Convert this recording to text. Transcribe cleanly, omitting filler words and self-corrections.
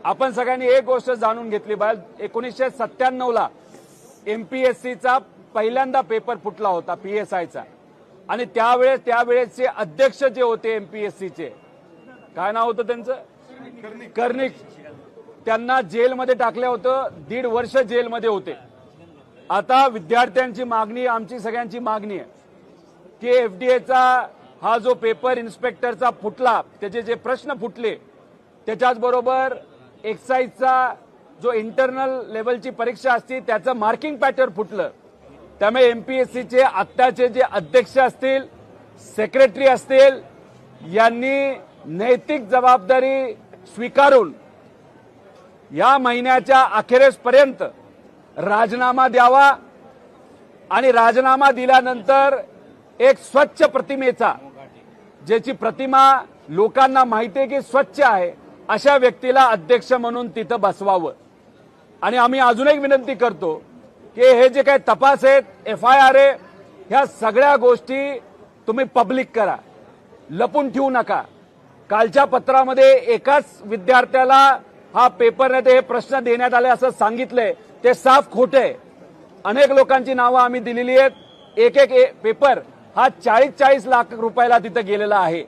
आपण सगळ्यांनी एक गोष्ट जाणून घेतली पाहिजे, 1997ला एमपीएससीचा पहिल्यांदा पेपर फुटला होता पीएसआयचा, आणि त्यावेळेसचे अध्यक्ष जे होते एमपीएससीचे, काय नाव होतं त्यांचं, कर्णिक, त्यांना जेलमध्ये टाकलं होतं, 1.5 वर्ष जेलमध्ये होते। आता विद्यार्थ्यांची मागणी, आमची सगळ्यांची मागणी आहे की एफडीएचा हा जो पेपर इन्स्पेक्टरचा फुटला, त्याचे जे प्रश्न फुटले, त्याच्याच बरोबर एक्साईजचा जो इंटरनल लेवलची परीक्षा असते त्याचं मार्किंग पॅटर्न फुटलं। त्यामुळे एमपीएससीचे आत्ताचे जे अध्यक्ष असतील, सेक्रेटरी असतील, यांनी नैतिक जबाबदारी स्वीकारून या महिन्याच्या अखेरेपर्यंत राजीनामा द्यावा, आणि राजीनामा दिल्यानंतर एक स्वच्छ प्रतिमेचा, ज्याची प्रतिमा लोकांना माहिती आहे की स्वच्छ आहे, अशा व्यक्तीला अध्यक्ष म्हणून तिथं बसवावं। आणि आम्ही अजून एक विनंती करतो की हे जे काही तपास आहेत, एफआयआर आहे, ह्या सगळ्या गोष्टी तुम्ही पब्लिक करा, लपून ठेवू नका। कालच्या पत्रामध्ये एकाच विद्यार्थ्याला हा पेपर नाही हे प्रश्न देण्यात आले असं सांगितलंय, ते साफ खोटे आहे। अनेक लोकांची नावं आम्ही दिलेली आहेत, एक पेपर हा 40-40 लाख रुपयाला तिथं गेलेला आहे।